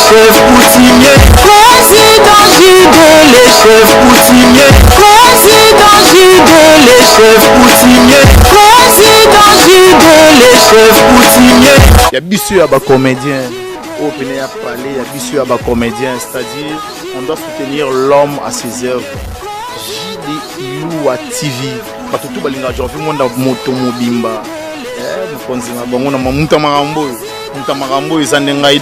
chefs coutumiers. Président JD, les chefs coutumiers. Président JD, les chefs coutumiers. Président JD, les chefs coutumiers. Il y a bien sûr des comédiens. Au Péné à parler, il y a bien sûr des comédiens. C'est-à-dire, on doit soutenir l'homme à ses œuvres. JD Iloua TV. Parce que tout le monde a vu mon moto mobimba.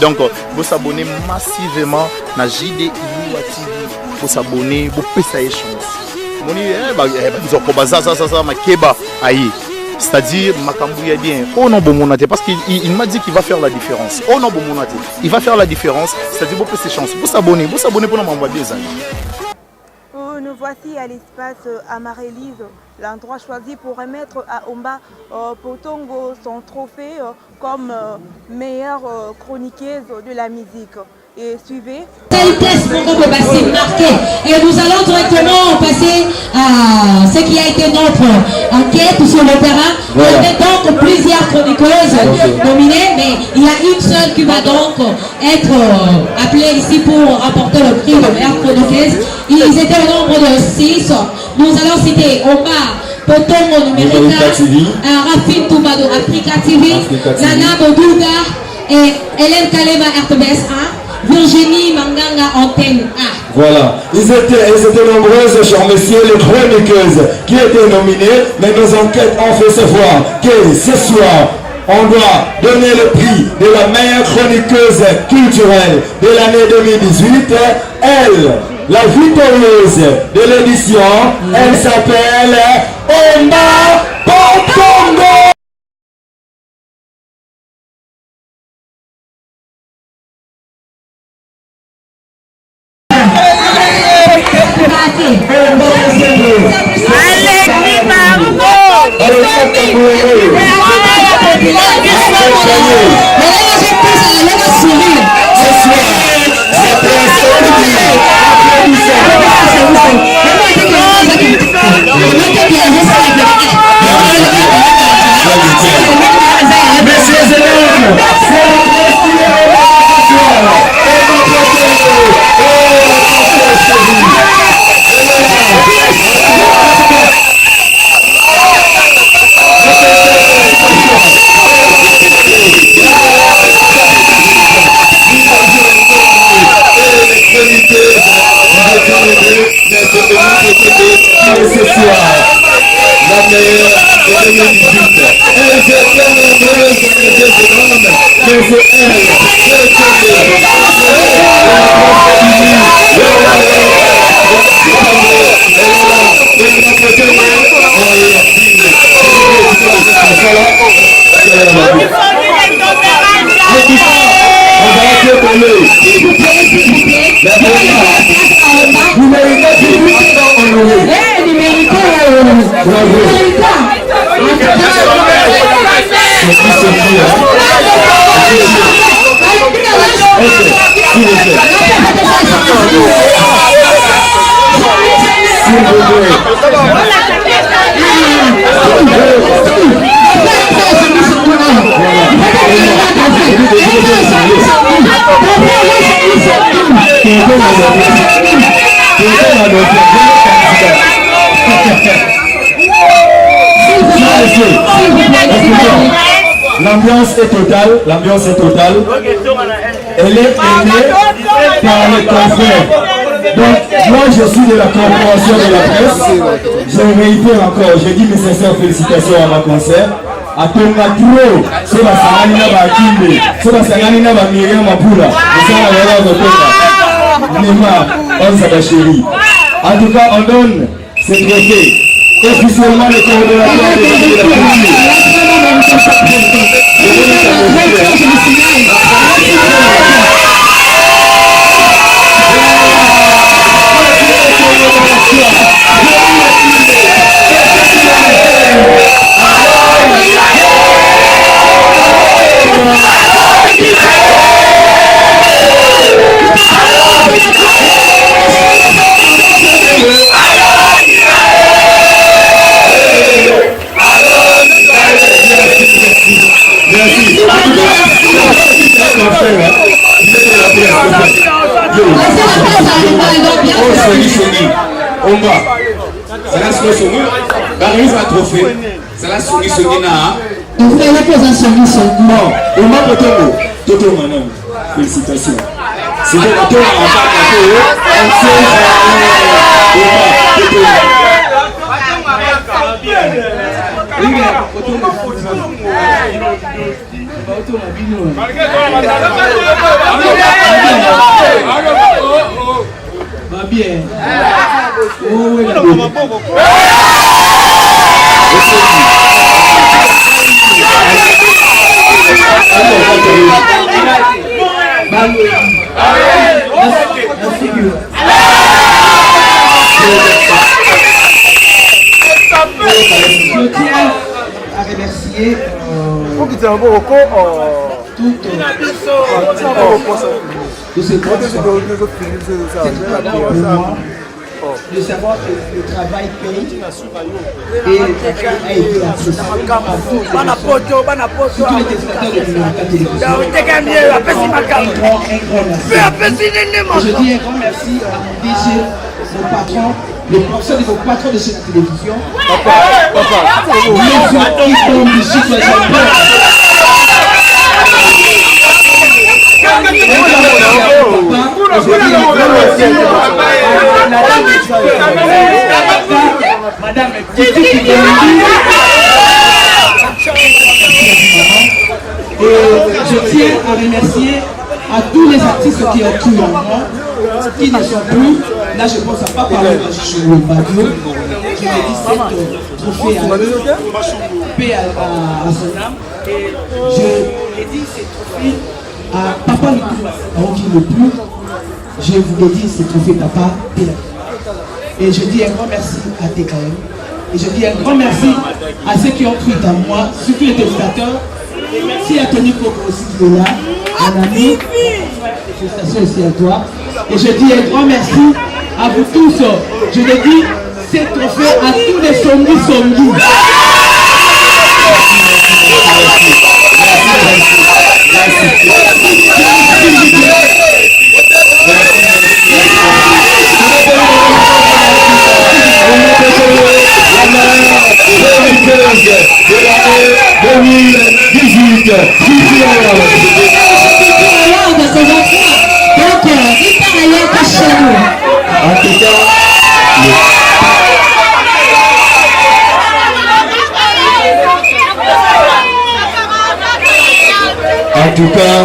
Donc, vous s'abonner massivement à JD Iloua TV. Vous s'abonner, vous payer chance. C'est-à-dire, Makambouya bien. Oh non, bon monaté, parce qu'il m'a dit qu'il va faire la différence. Oh non, bon monaté, il va faire la différence. C'est-à-dire, vous payer chance. Vous s'abonner pour nous m'envoyer des amis. Nous voici à l'espace Amarélise, l'endroit choisi pour remettre à Omba Potongo son trophée comme meilleure chroniqueuse de la musique. Et suivez. Test pour passer marqué. Et nous allons directement passer à ce qui a été notre enquête sur le terrain. Voilà. Il y avait donc plusieurs chroniqueuses nominées, mais il y a une seule qui va donc être appelée ici pour remporter le prix de meilleure chroniqueuse. Ils étaient au nombre de 6. Nous allons citer Omar Potongo Numérica, Rafin Toubado Africa TV, Nana Bodouga et Hélène Kalema RTBS 1. Virginie Manganga Antenne A. Voilà, ils étaient nombreuses, chers messieurs, les chroniqueuses qui étaient nominées, mais nos enquêtes ont fait savoir que ce soir, on doit donner le prix de la meilleure chroniqueuse culturelle de l'année 2018. Elle, la victorieuse de l'édition, elle s'appelle Omba Potongo. L'ambiance est totale. Elle est aimée par les confrères. Donc, moi je suis de la corporation de la presse. Je réitère encore, je dis mes sincères félicitations à ma concert. À Tonga Turo, c'est la Sanganina Bakimbe, c'est la Sanganina Bamiriam Mapula, c'est la valeur de Tonga. Nema, on chérie. En tout cas, on donne ce trophée officiellement le coordonnateur de la culture. Omba. Ça la souris. Barrière un trophée. Ça la souris ce qui n'a. Donc vous avez posé un souris. Non, Omba Potongo. Toto Manon. Félicitations. C'est bon, Toto Manon. Je tiens à remercier de ce grand de savoir que le travail paye et le travail a été accessible à toutes les téléspectateurs de l'Université Télévision. Je dis un grand merci à mon DG, mon patron, les professeurs de vos patrons de cette télévision. Madame et je tiens à remercier à tous les artistes qui ont cru en moi, qui ne sont plus. Là, je pense à pas parler de Chouchou Badio. Je me dis cette trophée à paix à son âme. Et je dédie ces trophées à Papa Nicolas, qui ne plus. Je vous dédie ces trophées Papa Péla. Et je dis un grand merci à TKM. Et je dis un grand merci à ceux qui ont cru en moi, surtout les téléspectateurs. Et merci à Tony Coco aussi qui est là, mon ami. Félicitations aussi à toi. Et je dis un grand merci à vous tous. Je dédie ces trophées à tous les Sombi. En tout cas,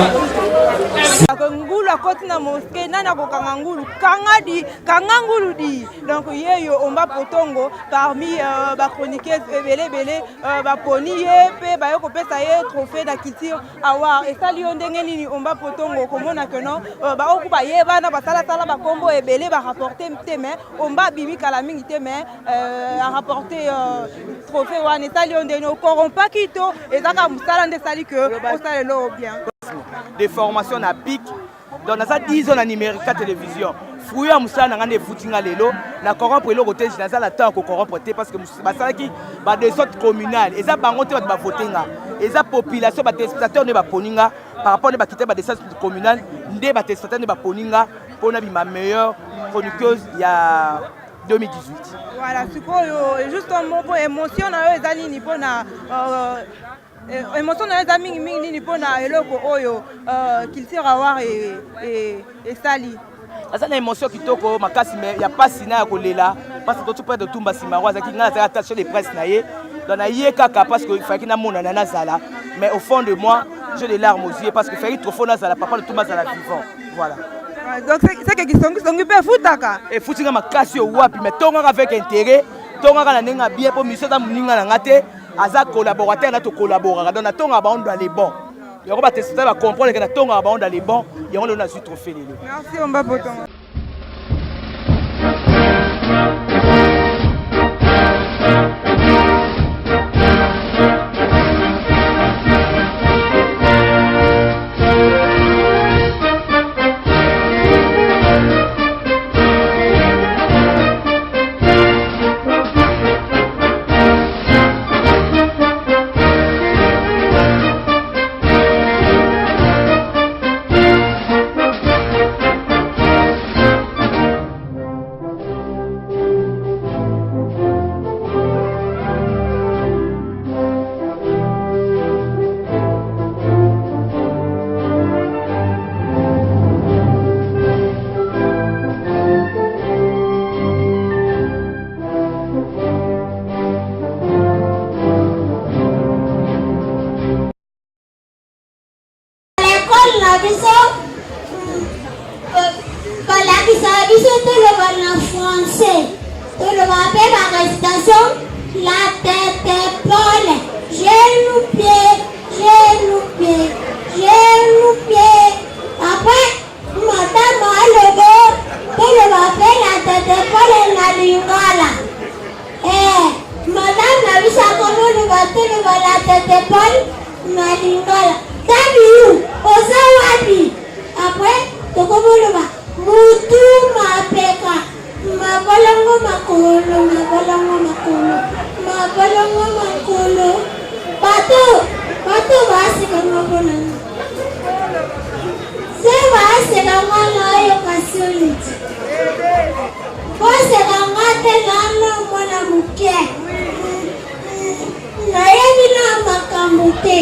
na mosquée nana ko kangangulu kangadi kangangulu di donc yeyo Omba Potongo parmi ba chroniqueuse belé ba poni ye pe ba yo ko pesa ye trophée da culture award et ça lion ndenge nini Omba Potongo komona que non ba okuba ye bana ba sala ba kombo ebele ba rapporter teme Omba bibi kala mingi teme a rapporter trophée wana et ça lion ndenge ko pas kito et ça ka musala nde sali que o sala lo bien des formations à pic. Donc, dans 10 ans de numérique à télévision, Fouille à Moussa n'a des footings à l'élo, la corrompre le côté, je n'ai pas la temps qu'on corrompre parce que Moussa qui va des sortes communales, et ça va monter à voter, et ça population, les téléspectateurs ne va pas par rapport à quitter des sortes communales, les téléspectateurs ne va pas pour ma meilleure chroniqueuse il y a 2018. Voilà, c'est juste un mot pour émotion, les amis, pour émotion na les amis mingi pour na eloko oyo qu'il tire avoir et sali. Ça na émotion qui toko makasi mais il y a pas sina ko lela parce que tout près de Tumba Simarwa qui nga za attaché les presse na ye dans na ye kaka parce que il fallait qu'il na mona na zala mais au fond de moi j'ai des larmes aux yeux parce que fallait trop fond na zala papa de Tumba zala vivant voilà. Donc c'est que qui sont peu futaka et futinga makasi o wapi mais tonga avec intérêt tonga na nenga bien pour mission da muninga na ngate aza collaborateur na to collaborer donc na tonga ba on doit les bons il y aura pas tester va comprendre que na tonga ba on doit les bons et on a su trophée les merci Omba Potongo. biso balakisaka biso toloba na français toloba mpe barécitation la tête épaule genou pied après madame alobo toloba mpe la tête épaule na lingala madame na biso akomoloba toloba la tête épaule na lingala tabiu oza wapi après tokomoloba mutu mapeka mabolongo makolo bato baseka mabonana se baseka mwana oyo kasi oliti boseka nga te nano mwana moke nayebi na makambo te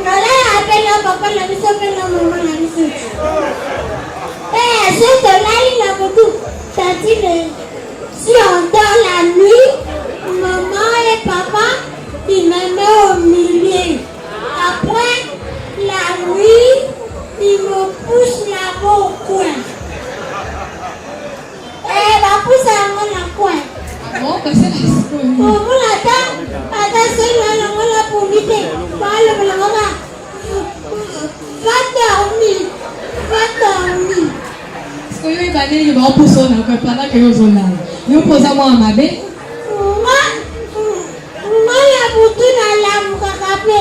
nolala mpe na papa na biso mpe na mama na biso so tolali na motu tatine si on dort la nuit maman et papa ils me mettent au milieu après la nuit ils me poussent là-bas au coin bapousse yango na coin omona ata soki nanango na pongi te balobelanga va dormir yo ebandeli baopusa ona pendant que yozolala yopoza mwa mabe nga na butu nalamukaka mpe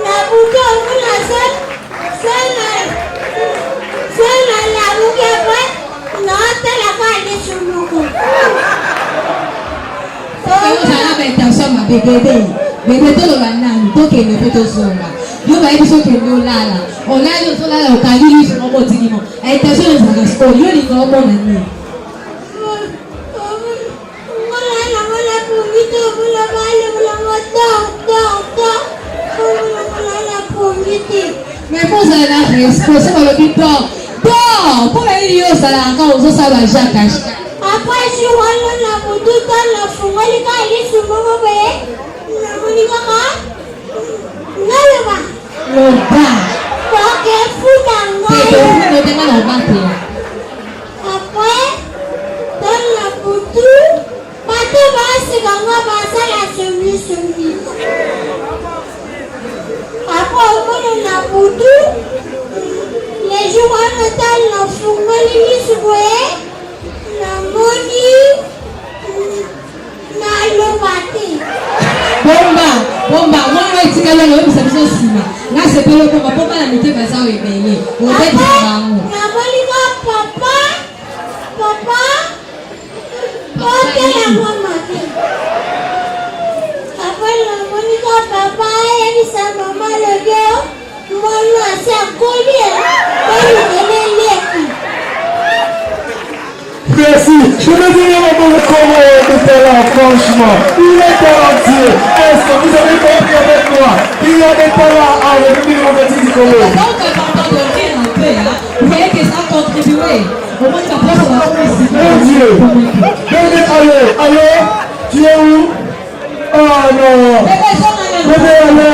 na butu omona so nalamuke mpe naotalaka alisu moko ozala baintention mabe bebe toloba nani tokende mpe tozonga yo bayebi soki okende olala olali ozolala okangi lisu moko otikimo intention ezalaka sikoyo yo linga omona nini mais mpo ozala na respect so balobi dor mpo na nini yo ozalaka ozosala jacage après jour wana na motu to nafungoli ka lisu moko boye namoni kaka naloba bokefuta ngayotenga na obate après to na butu bato basekanga basala somi après omona na butu les jours wana to nafungoli lisu boye namoni naloba te bomba mwana etikali wana oyebisa biso nsima nasepeli okomba mpo bana mitema eza oyo ebele obetisa bango namoni ka papa otelango mabe apre namoni ka papa ayebisa mama lobio mwana asi akoli oyukeleleki. Merci. Je veux dire à mon comment de talent, franchement. Il est talentueux. Est-ce que vous avez compris avec moi? Il y a des talents à revenir au petit Congo. Donc, important de rire un peu, hein. Vous voyez que ça a contribué. Au moins, ça passe à la police. Mon Dieu. Allô? Tu es où? Oh non. Bébé, allô.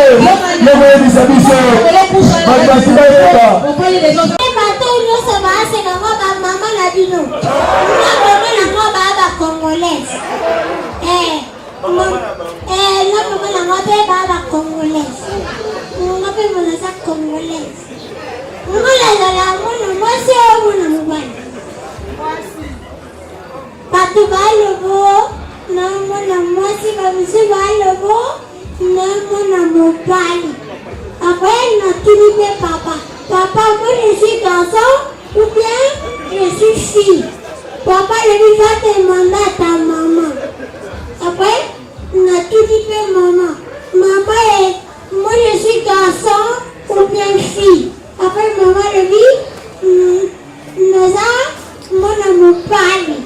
Bébé, Elisabeth. bato nyonso basekanga bamama na bino nabongo nango baa bacongolaise nabongo nango mpe baa bacongolaise ngo mpe monaza congolaise ngolazala mona mwasi oyo mona mobali bato balobo namona mwasi bamisi balobo namona mobali après natuni mpe papa. Papa, moi je suis garçon ou bien je suis fille. Papa, il va demander à ta maman. Après, on a tout dit pour maman. Maman, moi je suis garçon ou bien fille. Après, maman lui dit, nous avons mon pari.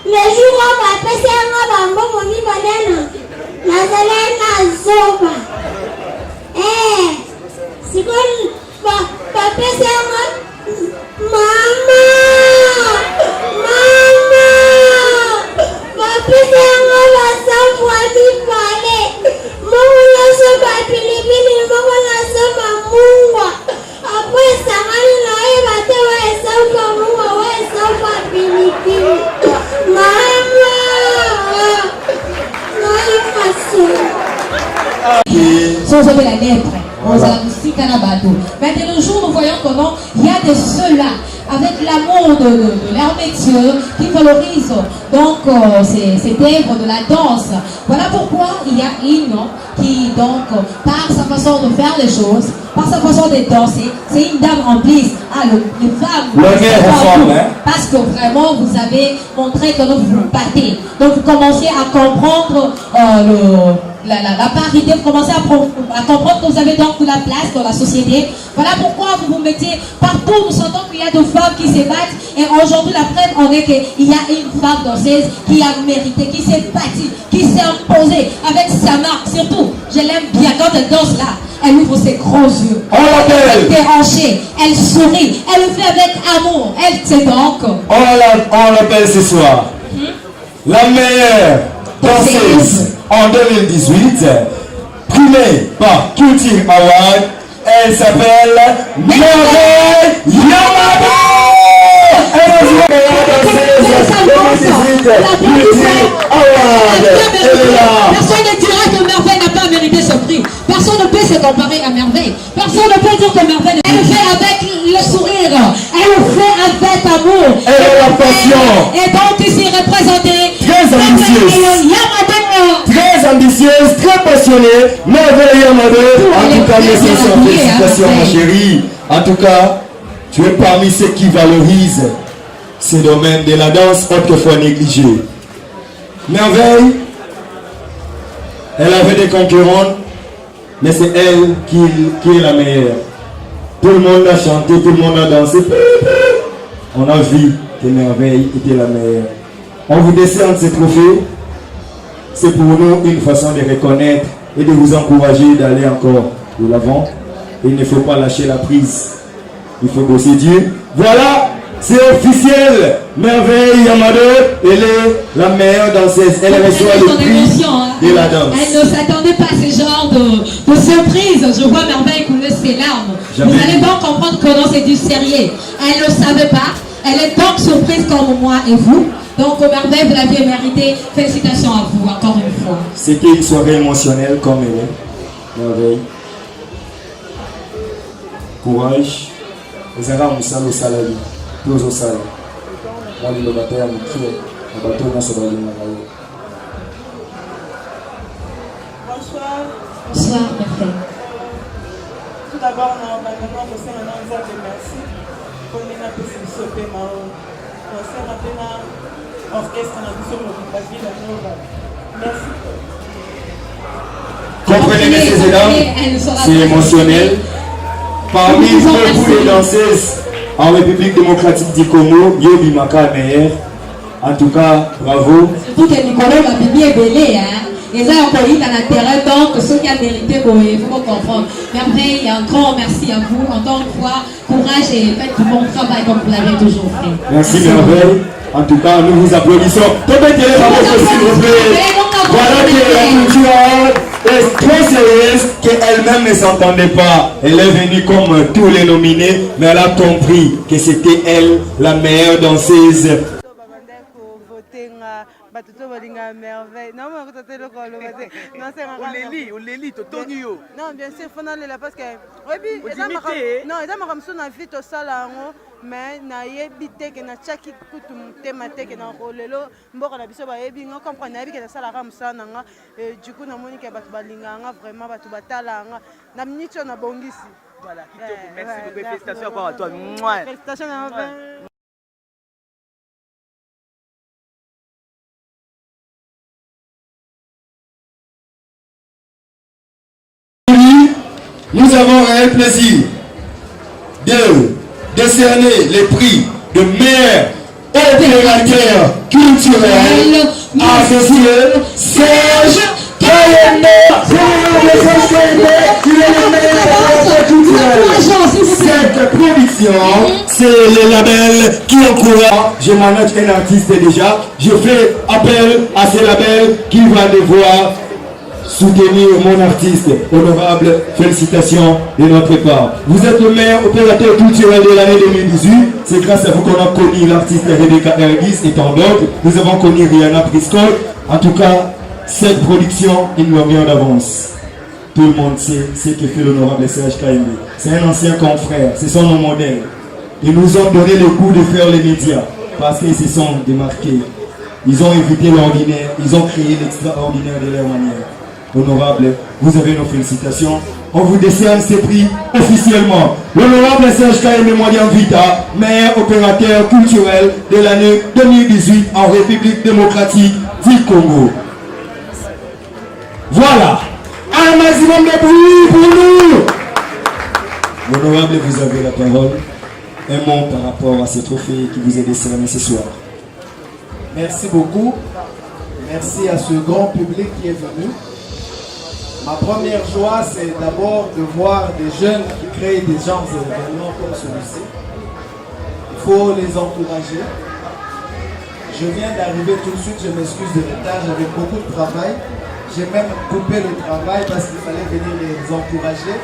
Les jours où on va passer un bandeau, on y va là. La zone zoba. Sans sauver la lèpre. Mais de nos jours, nous voyons comment il y a de ceux-là, avec l'amour de leur métier, qui valorisent donc cette œuvre de la danse. Voilà pourquoi il y a une qui, donc, par sa façon de faire les choses, par sa façon de danser, c'est une dame remplie. Ah, les femmes, parce que vraiment, vous avez montré que vous vous battez. Donc, vous commencez à comprendre la parité, vous commencez à comprendre que vous avez donc de la place dans la société. Voilà pourquoi vous vous mettez partout. Nous sentons qu'il y a des femmes qui se battent. Et aujourd'hui, la preuve en est qu'il y a une femme danseuse qui a mérité, qui s'est battue, qui s'est imposée avec sa marque. Surtout, je l'aime bien quand elle danse là. Elle ouvre ses grands yeux. Elle est déhanchée. Elle sourit. Elle le fait avec amour. Elle, c'est donc. On l'appelle ce soir la meilleure danseuse en 2018, primée par Culture Award. Elle s'appelle Merveille Yamado. Elle est la meilleure danseuse 2018, Culture Award. Elle est là. Personne ne dira que Merveille n'a pas mérité ce prix. Personne ne peut se comparer à Merveille. Personne ne peut dire que Merveille. Elle le fait avec le sourire. Elle le fait avec amour. Elle a la passion. Et donc ici représentée. Très ambitieuse. Très ambitieuse, très passionnée. Merveille Yamado. En tout cas, félicitations ma chérie. En tout cas, tu es parmi ceux qui valorisent ce domaine de la danse autrefois négligé. Merveille, elle avait des concurrentes, mais c'est elle qui est la meilleure. Tout le monde a chanté, tout le monde a dansé. On a vu que Merveille était la meilleure. On vous décerne ces trophées. C'est pour nous une façon de reconnaître et de vous encourager d'aller encore de l'avant. Il ne faut pas lâcher la prise. Il faut bosser Dieu. Voilà, c'est officiel. Merveille Yamado, elle est la meilleure danseuse. Elle reçoit le prix de la danse. Elle ne s'attendait pas à ce genre de surprise. Je vois Merveille couler ses larmes. Vous allez donc comprendre que non, c'est du sérieux. Elle ne le savait pas. Elle est donc surprise comme moi et vous. Donc, Merveille, vous l'aviez mérité. Félicitations à vous, encore une fois. C'était une soirée émotionnelle comme elle est. Merveille. Courage. Les Arabes, nous sommes au salarié. Tous au salarié. Moi, le bataille, je suis au bateau, nous sommes au salarié. Bonsoir. Bonsoir, Merveille. Tout d'abord, on va merci pour les sauver ma orchestre merci. Comprenez, messieurs et dames, c'est émotionnel. Parmi beaucoup de danseuses en République démocratique du Congo, Yobi Maka meilleur. En tout cas, bravo. Surtout que Nicolas m'a bien belé, hein. Et là, on peut y dans l'intérêt, donc ceux qui ont mérité, il faut comprendre. Merveille, un grand merci à vous. Encore une fois, courage et faites du bon travail comme vous l'avez toujours fait. Merci Merveille. En tout cas, nous vous applaudissons. Peut-être s'il vous plaît. Voilà que la culture est très sérieuse, qu'elle-même ne s'entendait pas. Elle est venue comme tous les nominés, mais elle a compris que c'était elle la meilleure danseuse. batuto balinga merveille non mais côté le col non c'est Oleli totongi yo non bien sûr faut aller là parce que oui non et ma comme na vie to sala ngo mais na yebi te que na chaki kutu tema te que na rolelo mboko na biso ba yebi ngo comprendre yebi que na sala comme ça nga du coup na moni que batu balinga nga vraiment batu batala nga na minute na bongisi voilà merci beaucoup félicitations encore à toi félicitations à vous. Nous avons un plaisir de décerner les prix de meilleur opérateur culturel associé Serge Kayembe. Cette production, c'est le label qui encourage. Je manage un artiste déjà. Je fais appel à ce label qui va devoir soutenir mon artiste. Honorable félicitations de notre part. Vous êtes le meilleur opérateur culturel de l'année 2018. C'est grâce à vous qu'on a connu l'artiste Rebecca Ergis et tant d'autres. Nous avons connu Rihanna Priscol. En tout cas, cette production une longueur d'avance. Tout le monde sait ce que fait l'honorable CHKMB. C'est un ancien confrère, ce sont nos modèles. Ils nous ont donné le goût de faire les médias parce qu'ils se sont démarqués. Ils ont évité l'ordinaire, ils ont créé l'extraordinaire de leur manière. Honorable, vous avez nos félicitations. On vous décerne ces prix officiellement. L'honorable CHKMB Mwadiam Vita, meilleur opérateur culturel de l'année 2018 en République démocratique du Congo. Voilà. Un maximum de bruit pour nous. Honorable, vous avez la parole. Un mot par rapport à ce trophée qui vous est décerné ce soir. Merci beaucoup. Merci à ce grand public qui est venu. Ma première joie, c'est d'abord de voir des jeunes qui créent des genres d'événements comme celui-ci. Il faut les encourager. Je viens d'arriver tout de suite, je m'excuse de retard, j'avais beaucoup de travail. J'ai même coupé le travail parce qu'il fallait venir les encourager,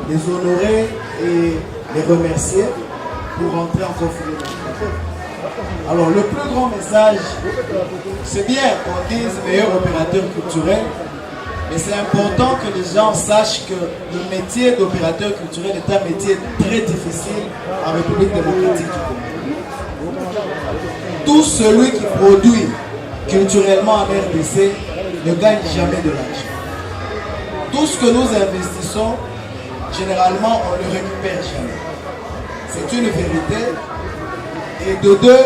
les honorer et les remercier pour rentrer en conflit. Alors le plus grand message, c'est bien qu'on dise meilleur opérateur culturel, mais c'est important que les gens sachent que le métier d'opérateur culturel est un métier très difficile en République démocratique du Congo. Tout celui qui produit culturellement en RDC ne gagne jamais de l'argent. Tout ce que nous investissons, généralement, on ne le récupère jamais. C'est une vérité. Et de deux,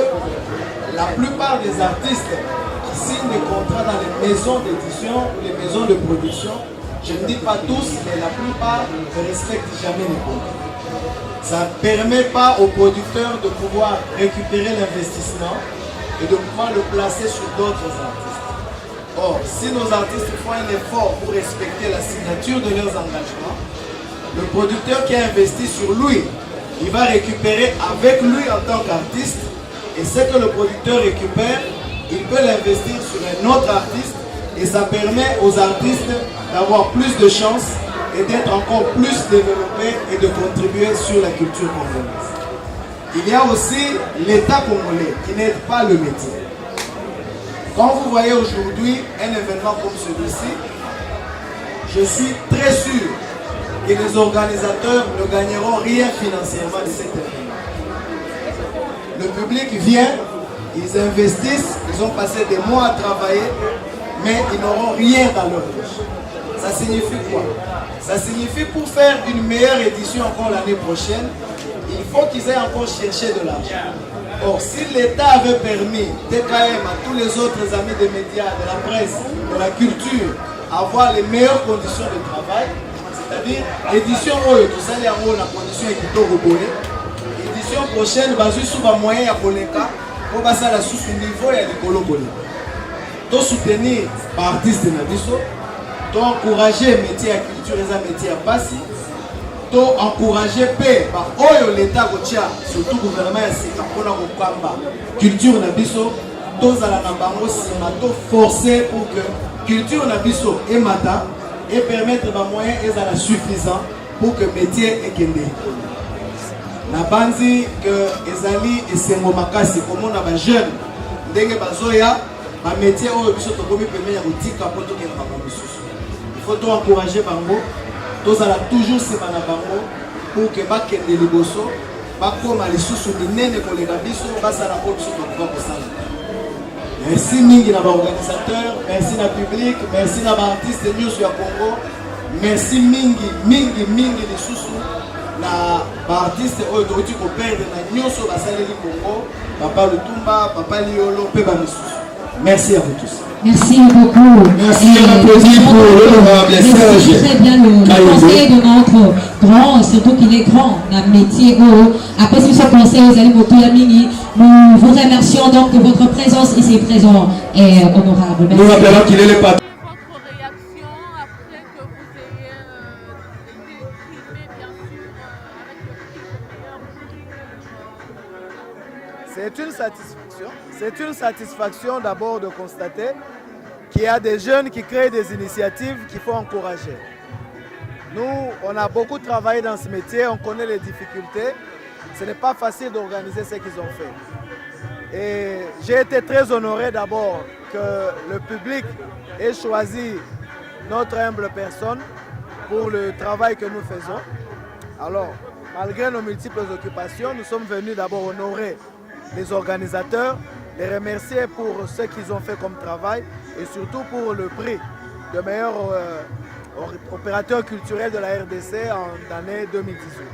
la plupart des artistes qui signent des contrats dans les maisons d'édition ou les maisons de production, je ne dis pas tous, mais la plupart ne respectent jamais les contrats. Ça ne permet pas aux producteurs de pouvoir récupérer l'investissement et de pouvoir le placer sur d'autres artistes. Or, si nos artistes font un effort pour respecter la signature de leurs engagements, le producteur qui a investi sur lui, il va récupérer avec lui en tant qu'artiste, et ce que le producteur récupère, il peut l'investir sur un autre artiste, et ça permet aux artistes d'avoir plus de chance et d'être encore plus développés et de contribuer sur la culture congolaise. Il y a aussi l'État congolais qui n'aide pas le métier. Quand vous voyez aujourd'hui un événement comme celui-ci, je suis très sûr que les organisateurs ne gagneront rien financièrement de cet événement. Le public vient, ils investissent, ils ont passé des mois à travailler, mais ils n'auront rien dans leur poche. Ça signifie quoi? Ça signifie pour faire une meilleure édition encore l'année prochaine, il faut qu'ils aient encore cherché de l'argent. Or, si l'État avait permis TKM à tous les autres amis des médias, de la presse, de la culture, avoir les meilleures conditions de travail, c'est-à-dire l'édition tout ça, il y a la condition équitable. L'édition prochaine, sous un moyen à Koleka, pour passer à la sous-niveau et à l'écolo. Pour soutenir par artistes de Nabiso, pour encourager le métier à culture et le métier à passer, pour encourager par l'État, surtout le gouvernement, pour la culture Nabiso, tous à la Nabango, forcer pour que culture Nabiso et Mata et permettre les moyens suffisants pour que le métier est gagné. Nabanzi que Ezali et Sengo Makasi, comme on a des jeunes, des bazoya, un métier où il faut encourager Bango, tous à la toujours se Bango pour que Baken de Liboso, Bako Malisusu, Nene pour les Gabiso, Bassa la Côte sur le Merci Mingi na organisateur, merci na public, merci na artiste de News ya Congo, merci Mingi de Susu, na artiste aujourd'hui qu'on perd na News sur la salle du Congo, Papa Lutumba, Papa Liolo, Peba Susu. Merci à vous tous. Merci beaucoup. Merci, on applaudit pour l'honorable Serge. Très bien le conseil de notre grand, surtout qu'il est grand, dans le métier. Après ce conseil, vous allez beaucoup Yamini. Nous vous remercions donc de votre présence ici présent et honorable. Nous rappelons qu'il est le patron. Votre réaction après que vous ayez été primé, bien sûr, avec le C'est une satisfaction. C'est une satisfaction d'abord de constater qu'il y a des jeunes qui créent des initiatives qu'il faut encourager. Nous, on a beaucoup travaillé dans ce métier, on connaît les difficultés. Ce n'est pas facile d'organiser ce qu'ils ont fait. Et j'ai été très honoré d'abord que le public ait choisi notre humble personne pour le travail que nous faisons. Alors, malgré nos multiples occupations, nous sommes venus d'abord honorer les organisateurs, les remercier pour ce qu'ils ont fait comme travail et surtout pour le prix de meilleur opérateur culturel de la RDC en l'année 2018.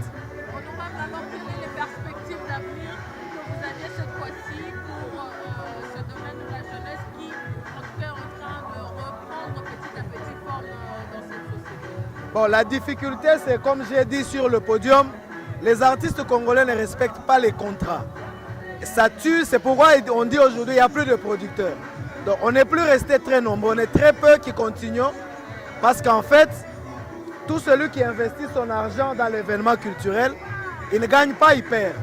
On nous va vraiment quelles les perspectives d'avenir que vous avez cette fois-ci pour ce domaine de la jeunesse qui, en tout cas, est en train de reprendre petit à petit forme dans cette société. Bon, la difficulté, c'est comme j'ai dit sur le podium, les artistes congolais ne respectent pas les contrats. Ça tue, c'est pourquoi on dit aujourd'hui qu'il n'y a plus de producteurs. Donc on n'est plus resté très nombreux, on est très peu qui continuent parce qu'en fait, tout celui qui investit son argent dans l'événement culturel, il ne gagne pas, il perd.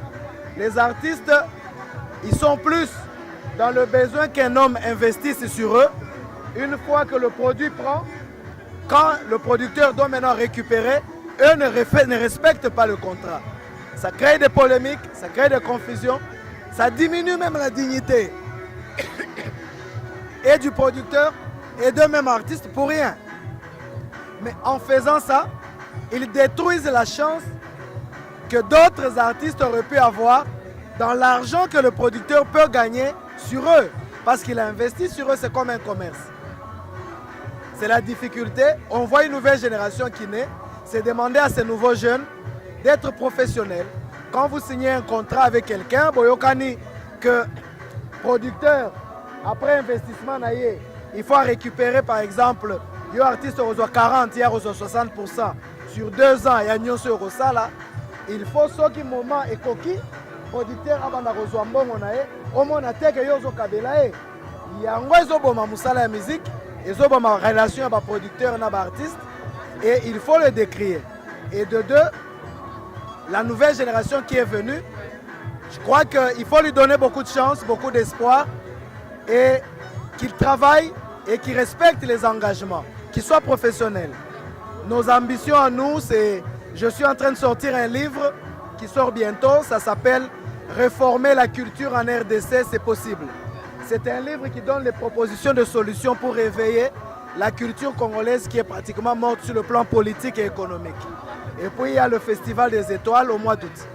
Les artistes, ils sont plus dans le besoin qu'un homme investisse sur eux. Une fois que le produit prend, quand le producteur doit maintenant récupérer, eux ne respectent pas le contrat. Ça crée des polémiques, ça crée des confusions, ça diminue même la dignité et du producteur et d'eux-mêmes artistes pour rien. Mais en faisant ça, ils détruisent la chance que d'autres artistes auraient pu avoir dans l'argent que le producteur peut gagner sur eux. Parce qu'il a investi sur eux, c'est comme un commerce. C'est la difficulté. On voit une nouvelle génération qui naît. C'est demander à ces nouveaux jeunes d'être professionnels. Quand vous signez un contrat avec quelqu'un, boyokani que producteur, après investissement, il faut récupérer par exemple, il y a un artiste qui reçoit 40, il y a 60%. Sur 2 ans, il y a un euro ça là. Il faut ce qui moment et coquille, producteur avant de reçoit un bon au moins on a tek yozo kabela il y a un oiseau bon musala la musique, ils ont une relation avec producteur et artiste et il faut le décrire. Et de deux, la nouvelle génération qui est venue, je crois qu'il faut lui donner beaucoup de chance, beaucoup d'espoir et qu'il travaille et qu'il respecte les engagements, qu'il soit professionnel. Nos ambitions à nous, c'est... Je suis en train de sortir un livre qui sort bientôt, ça s'appelle « Réformer la culture en RDC, c'est possible ». C'est un livre qui donne les propositions de solutions pour réveiller la culture congolaise qui est pratiquement morte sur le plan politique et économique. Et puis il y a le Festival des Étoiles au mois d'août.